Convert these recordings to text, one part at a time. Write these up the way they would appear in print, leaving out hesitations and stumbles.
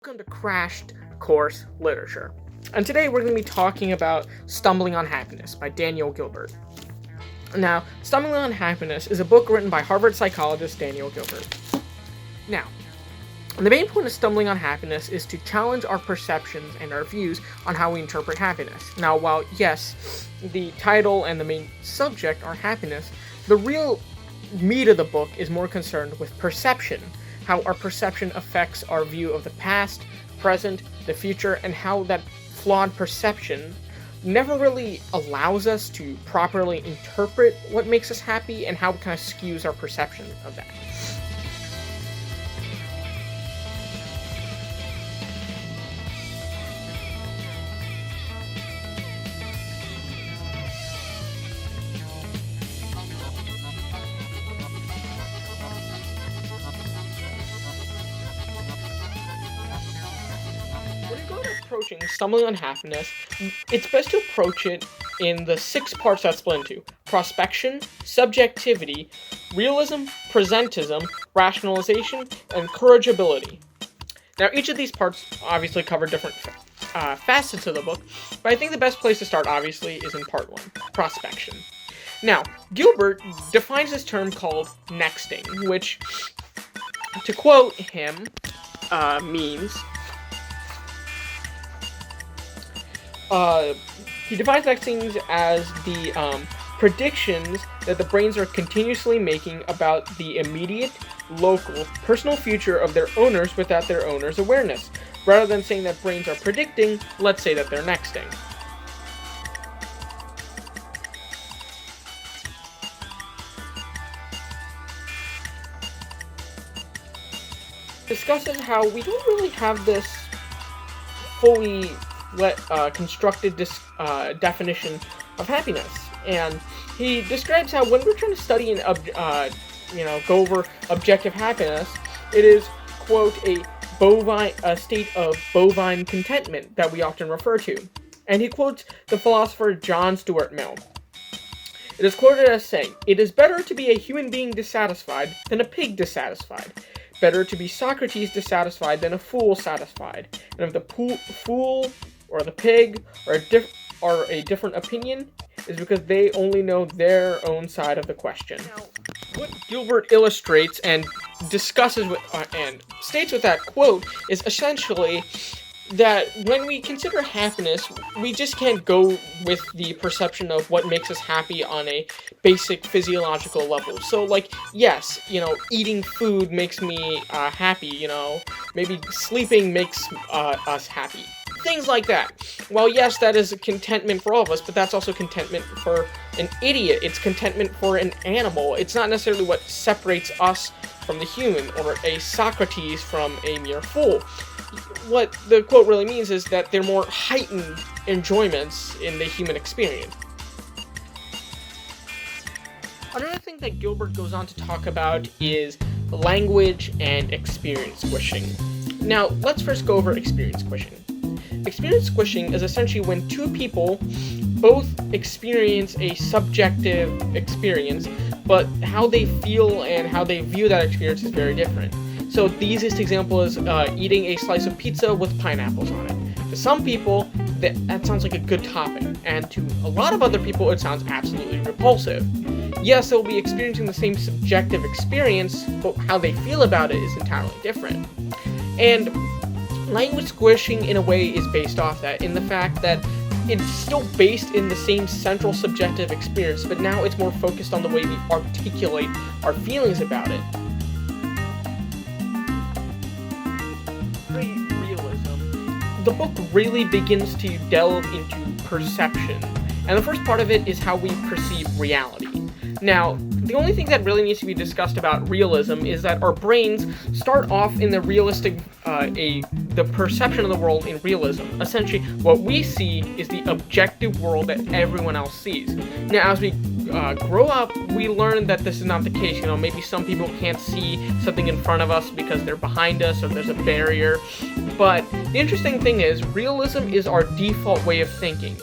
Welcome to Crashed Course Literature. And today we're going to be talking about Stumbling on Happiness by Daniel Gilbert. Now, Stumbling on Happiness is a book written by Harvard psychologist Daniel Gilbert. Now, the main point of Stumbling on Happiness is to challenge our perceptions and our views on how we interpret happiness. Now, while yes, the title and the main subject are happiness, the real meat of the book is more concerned with perception, how our perception affects our view of the past, present, the future, and how that flawed perception never really allows us to properly interpret what makes us happy and how it kind of skews our perception of that. When you go to approaching Stumbling on Happiness, it's best to approach it in the 6 parts that's split into: prospection, subjectivity, realism, presentism, rationalization, and corrigibility. Now, each of these parts obviously cover different facets of the book, but I think the best place to start, obviously, is in part 1, prospection. Now, Gilbert defines this term called nexting, which, to quote him, means... he defines nextings as the predictions that the brains are continuously making about the immediate, local, personal future of their owners without their owner's awareness. Rather than saying that brains are predicting, let's say that they're nexting. Discusses how we don't really have this fully constructed definition of happiness, and he describes how when we're trying to study and go over objective happiness, it is, quote, a state of bovine contentment that we often refer to. And he quotes the philosopher John Stuart Mill. It is quoted as saying, "It is better to be a human being dissatisfied than a pig dissatisfied. Better to be Socrates dissatisfied than a fool satisfied. And if the fool or the pig are a different opinion, is because they only know their own side of the question." Now, what Gilbert illustrates and discusses with and states with that quote is essentially that when we consider happiness, we just can't go with the perception of what makes us happy on a basic physiological level. So, like, yes, eating food makes me happy, maybe sleeping makes us happy. Things like that. Well, yes, that is a contentment for all of us, but that's also contentment for an idiot. It's contentment for an animal. It's not necessarily what separates us from the human, or a Socrates from a mere fool. What the quote really means is that they're more heightened enjoyments in the human experience. Another thing that Gilbert goes on to talk about is language and experience squishing. Now, let's first go over experience squishing. Experience squishing is essentially when two people both experience a subjective experience, but how they feel and how they view that experience is very different. So the easiest example is eating a slice of pizza with pineapples on it. To some people, that sounds like a good topping, and to a lot of other people, it sounds absolutely repulsive. Yes, they'll be experiencing the same subjective experience, but how they feel about it is entirely different. And language squishing, in a way, is based off that, in the fact that it's still based in the same central subjective experience, but now it's more focused on the way we articulate our feelings about it. Realism. The book really begins to delve into perception, and the first part of it is how we perceive reality. Now, the only thing that really needs to be discussed about realism is that our brains start off in the realistic, the perception of the world in realism. Essentially, what we see is the objective world that everyone else sees. Now, as we grow up, we learn that this is not the case. Maybe some people can't see something in front of us because they're behind us or there's a barrier. But the interesting thing is, realism is our default way of thinking.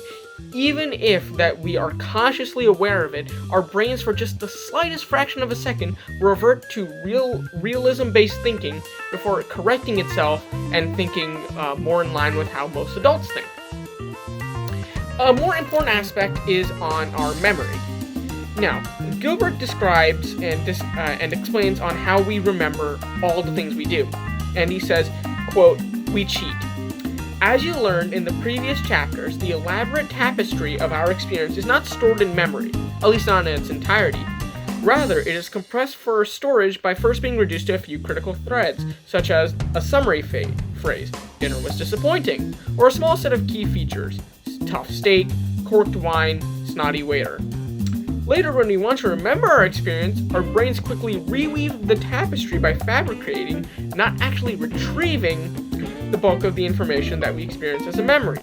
Even if that we are consciously aware of it, our brains for just the slightest fraction of a second revert to realism-based thinking before correcting itself and thinking more in line with how most adults think. A more important aspect is on our memory. Now, Gilbert describes and explains on how we remember all the things we do. And he says, quote, "We cheat. As you learned in the previous chapters, the elaborate tapestry of our experience is not stored in memory, at least not in its entirety. Rather, it is compressed for storage by first being reduced to a few critical threads, such as a summary phrase, dinner was disappointing, or a small set of key features, tough steak, corked wine, snotty waiter. Later, when we want to remember our experience, our brains quickly reweave the tapestry by fabricating, not actually retrieving, the bulk of the information that we experience as a memory."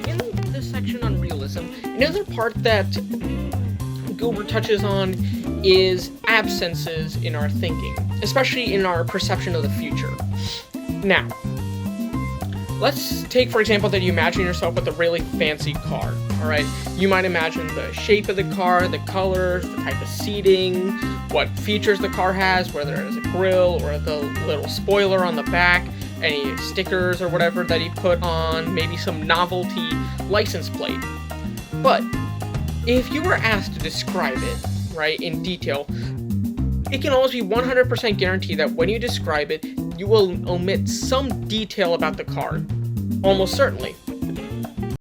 In this section on realism, another part that Gilbert touches on is absences in our thinking, especially in our perception of the future. Now, let's take, for example, that you imagine yourself with a really fancy car, alright? You might imagine the shape of the car, the colors, the type of seating, what features the car has, whether it has a grille or the little spoiler on the back, any stickers or whatever that he put on, maybe some novelty license plate. But if you were asked to describe it, right, in detail, it can almost be 100% guaranteed that when you describe it, you will omit some detail about the car. Almost certainly.